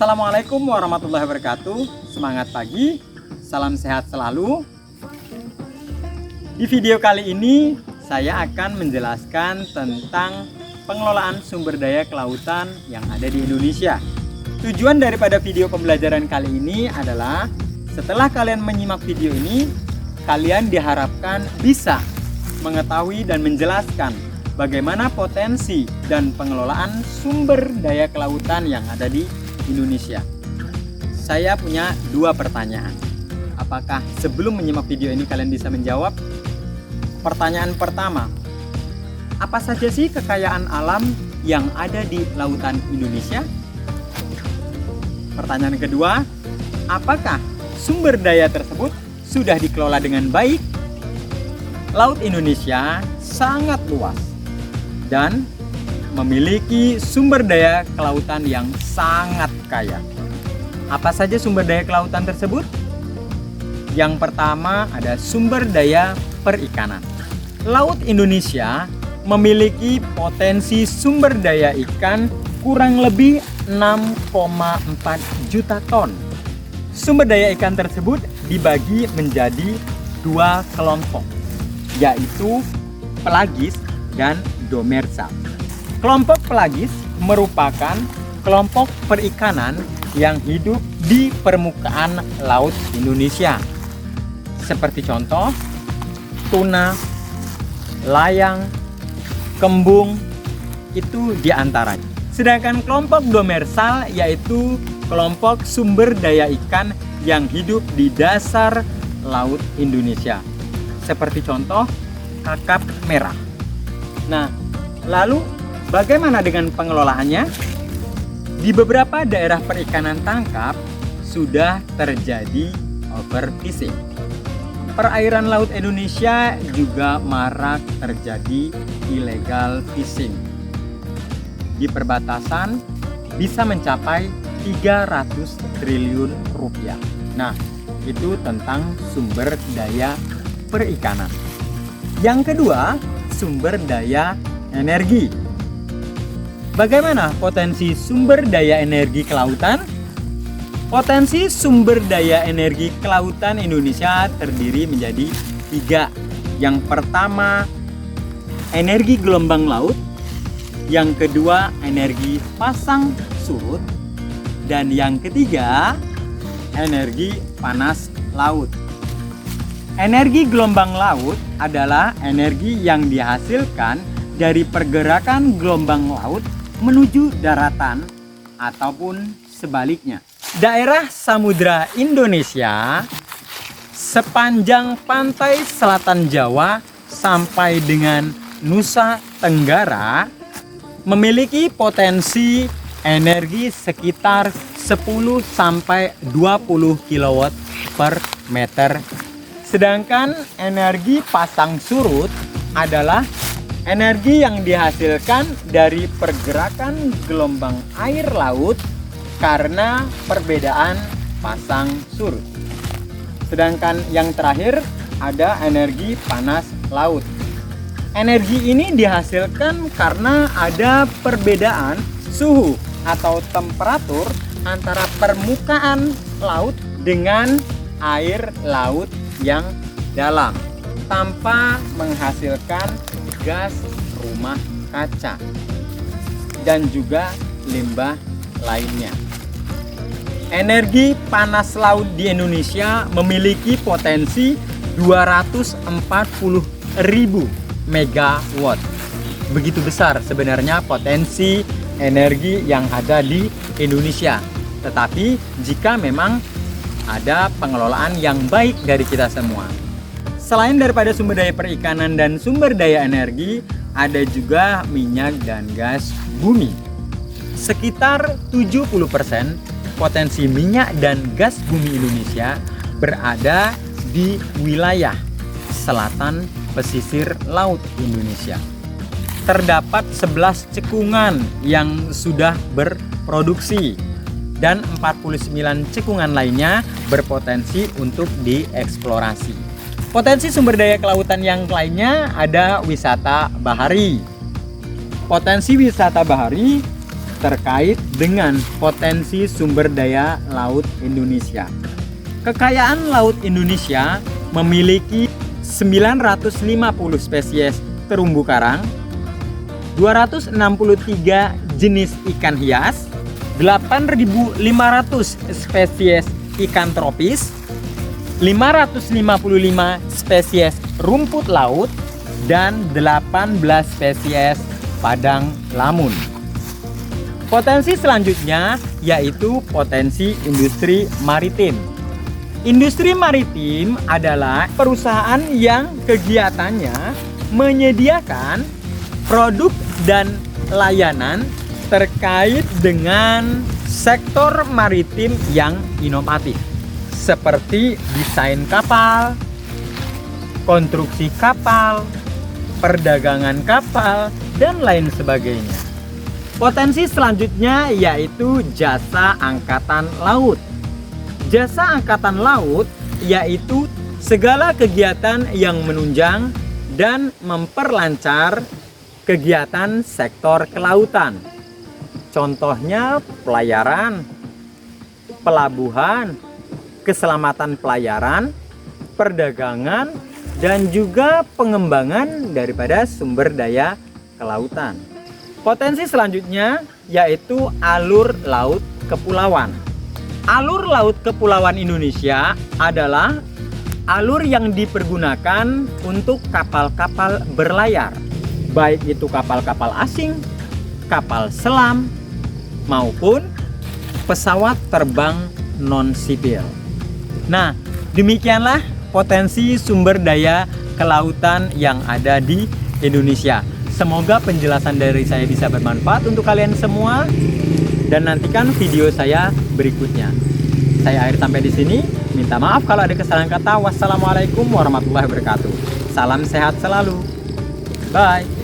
Assalamualaikum warahmatullahi wabarakatuh. Semangat pagi, salam sehat selalu. Di video kali ini saya akan menjelaskan tentang pengelolaan sumber daya kelautan yang ada di Indonesia. Tujuan daripada video pembelajaran kali ini adalah setelah kalian menyimak video ini, kalian diharapkan bisa mengetahui dan menjelaskan bagaimana potensi dan pengelolaan sumber daya kelautan yang ada di Indonesia. Saya punya dua pertanyaan. Apakah sebelum menyimak video ini kalian bisa menjawab? Pertanyaan pertama, apa saja sih kekayaan alam yang ada di lautan Indonesia? Pertanyaan kedua, apakah sumber daya tersebut sudah dikelola dengan baik? Laut Indonesia sangat luas dan memiliki sumber daya kelautan yang sangat kaya. Apa saja sumber daya kelautan tersebut? Yang pertama ada sumber daya perikanan. Laut Indonesia memiliki potensi sumber daya ikan kurang lebih 6,4 juta ton. Sumber daya ikan tersebut dibagi menjadi dua kelompok, yaitu pelagis dan demersal. Kelompok pelagis merupakan kelompok perikanan yang hidup di permukaan laut Indonesia. Seperti contoh, tuna, layang, kembung, itu diantaranya. Sedangkan kelompok demersal yaitu kelompok sumber daya ikan yang hidup di dasar laut Indonesia. Seperti contoh, kakap merah. Nah, lalu bagaimana dengan pengelolaannya? Di beberapa daerah perikanan tangkap sudah terjadi overfishing. Perairan laut Indonesia juga marak terjadi illegal fishing. Di perbatasan bisa mencapai 300 triliun rupiah. Nah, itu tentang sumber daya perikanan. Yang kedua, sumber daya energi. Bagaimana potensi sumber daya energi kelautan? Potensi sumber daya energi kelautan Indonesia terdiri menjadi 3. Yang pertama, energi gelombang laut. Yang kedua, energi pasang surut. Dan yang ketiga, energi panas laut. Energi gelombang laut adalah energi yang dihasilkan dari pergerakan gelombang laut menuju daratan ataupun sebaliknya. Daerah samudra Indonesia sepanjang pantai selatan Jawa sampai dengan Nusa Tenggara memiliki potensi energi sekitar 10 sampai 20 kW per meter. Sedangkan energi pasang surut adalah energi yang dihasilkan dari pergerakan gelombang air laut karena perbedaan pasang surut. Sedangkan yang terakhir ada energi panas laut. Energi ini dihasilkan karena ada perbedaan suhu atau temperatur antara permukaan laut dengan air laut yang dalam tanpa menghasilkan gas rumah kaca dan juga limbah lainnya. Energi panas laut di Indonesia memiliki potensi 240.000 megawatt. Begitu besar sebenarnya potensi energi yang ada di Indonesia. Tetapi jika memang ada pengelolaan yang baik dari kita semua. Selain daripada sumber daya perikanan dan sumber daya energi, ada juga minyak dan gas bumi. Sekitar 70% potensi minyak dan gas bumi Indonesia berada di wilayah selatan pesisir laut Indonesia. Terdapat 11 cekungan yang sudah berproduksi dan 49 cekungan lainnya berpotensi untuk dieksplorasi. Potensi sumber daya kelautan yang lainnya ada wisata bahari. Potensi wisata bahari terkait dengan potensi sumber daya laut Indonesia. Kekayaan laut Indonesia memiliki 950 spesies terumbu karang, 263 jenis ikan hias, 8.500 spesies ikan tropis, 555 spesies rumput laut, dan 18 spesies padang lamun. Potensi selanjutnya yaitu potensi industri maritim. Industri maritim adalah perusahaan yang kegiatannya menyediakan produk dan layanan terkait dengan sektor maritim yang inovatif, seperti desain kapal, konstruksi kapal, perdagangan kapal, dan lain sebagainya. Potensi selanjutnya yaitu jasa angkatan laut. Jasa angkatan laut yaitu segala kegiatan yang menunjang dan memperlancar kegiatan sektor kelautan. Contohnya pelayaran, pelabuhan, keselamatan pelayaran, perdagangan, dan juga pengembangan daripada sumber daya kelautan. Potensi selanjutnya yaitu alur laut kepulauan. Alur laut kepulauan Indonesia adalah alur yang dipergunakan untuk kapal-kapal berlayar, baik itu kapal-kapal asing, kapal selam, maupun pesawat terbang non-sipil. Nah, demikianlah potensi sumber daya kelautan yang ada di Indonesia. Semoga penjelasan dari saya bisa bermanfaat untuk kalian semua, dan nantikan video saya berikutnya. Saya akhir sampai di sini. Minta maaf kalau ada kesalahan kata. Wassalamualaikum warahmatullahi wabarakatuh. Salam sehat selalu. Bye.